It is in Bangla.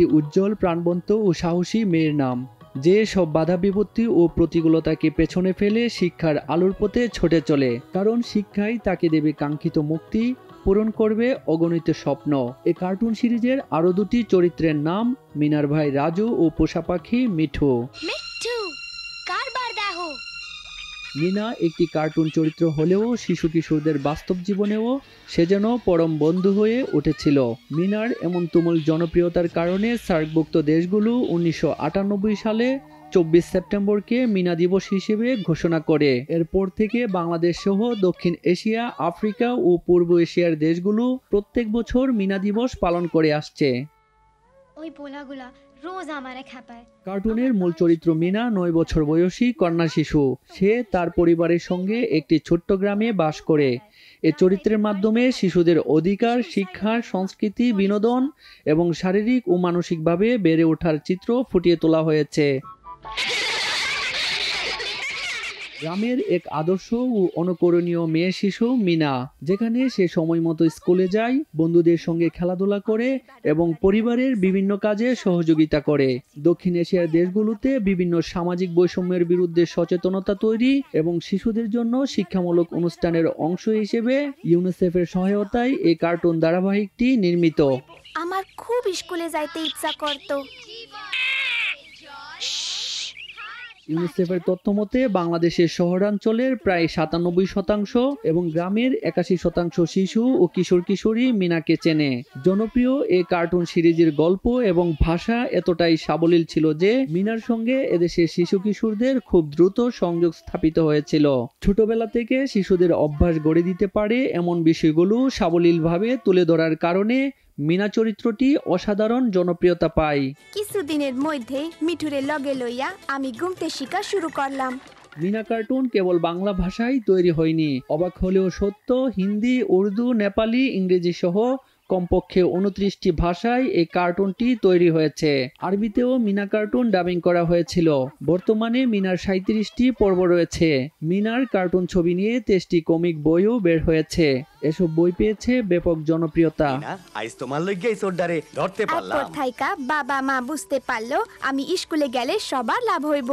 একটি উজ্জ্বল, প্রাণবন্ত ও সাহসী মেয়ের নাম, যে সব বাধা বিপত্তি ও প্রতিকূলতাকে পেছনে ফেলে শিক্ষার আলোর পথে ছুটে চলে, কারণ শিক্ষাই তাকে দেবে কাঙ্ক্ষিত মুক্তি, পূরণ করবে অগণিত স্বপ্ন। এই কার্টুন সিরিজের আরও দুটি চরিত্রের নাম মিনার ভাই রাজু ও পোষা পাখি মিঠু। মিনা একটি কার্টুন চরিত্র হলেও শিশু কিশোরদের বাস্তব জীবনেও সে যেন পরম বন্ধু হয়ে উঠেছিল। মিনার এমন তুমুল জনপ্রিয়তার কারণে সার্কভুক্ত দেশগুলো 1998 সালে 24 সেপ্টেম্বরকে মিনা দিবস হিসেবে ঘোষণা করে। এরপর থেকে বাংলাদেশ সহ দক্ষিণ এশিয়া, আফ্রিকা ও পূর্ব এশিয়ার দেশগুলো প্রত্যেক বছর মিনা দিবস পালন করে আসছে। কার্টুনের মূল চরিত্র মিনা 9 বছর বয়সী কন্যা শিশু। সে তার পরিবারের সঙ্গে একটি ছোট্ট গ্রামে বাস করে। এ চরিত্রের মাধ্যমে শিশুদের অধিকার, শিক্ষা, সংস্কৃতি, বিনোদন এবং শারীরিক ও মানসিকভাবে বেড়ে ওঠার চিত্র ফুটিয়ে তোলা হয়েছে। গ্রামের এক আদর্শ ও অনুকরণীয় মেয়ে শিশু মিনা, যেখানে সে সময় মতো স্কুলে যায়, বন্ধুদের সঙ্গে খেলাধুলা করে এবং পরিবারের বিভিন্ন কাজে সহযোগিতা করে। দক্ষিণ এশিয়ার দেশগুলোতে বিভিন্ন সামাজিক বৈষম্যের বিরুদ্ধে সচেতনতা তৈরি এবং শিশুদের জন্য শিক্ষামূলক অনুষ্ঠানের অংশ হিসেবে ইউনিসেফের সহায়তায় এই কার্টুন ধারাবাহিকটি নির্মিত। আমার খুব স্কুলে যাইতে ইচ্ছা করত। ইউনিসেফের তথ্য মতে বাংলাদেশের শহরাঞ্চলের প্রায় 97% এবং গ্রামের 81% শিশু ও কিশোর কিশোরী মিনাকে চেনে। জনপ্রিয় এই কার্টুন সিরিজের গল্প এবং ভাষা এতটাই সাবলীল ছিল যে মিনার সঙ্গে এদেশের শিশু কিশোরদের খুব দ্রুত সংযোগ স্থাপিত হয়েছিল। ছোটবেলা থেকে শিশুদের অভ্যাস গড়ে দিতে পারে এমন বিষয়গুলো সাবলীলভাবে তুলে ধরার কারণে মিনা চরিত্রটি অসাধারণ জনপ্রিয়তা পায়। কিছুদিনের মধ্যে মিঠুরে লগে লইয়া আমি ঘুমতে শিখা শুরু করলাম। মিনা কার্টুন কেবল বাংলা ভাষায় তৈরি হয়নি, অবাক হলেও সত্য, হিন্দি, উর্দু, নেপালি, ইংরেজি সহ কমপক্ষে 29টি ভাষায় এই কার্টুনটি তৈরি হয়েছে। আরবিতেও মিনা কার্টুন ডাবিং করা হয়েছিল। বর্তমানে মিনার 37টি পর্ব রয়েছে। মিনার কার্টুন ছবি নিয়ে 23টি কমিক বইও বের হয়েছে। এসব বই পেয়েছে ব্যাপক জনপ্রিয়তা। বাবা মা বুঝতে পারলো আমি স্কুলে গেলে সবার লাভ হইব।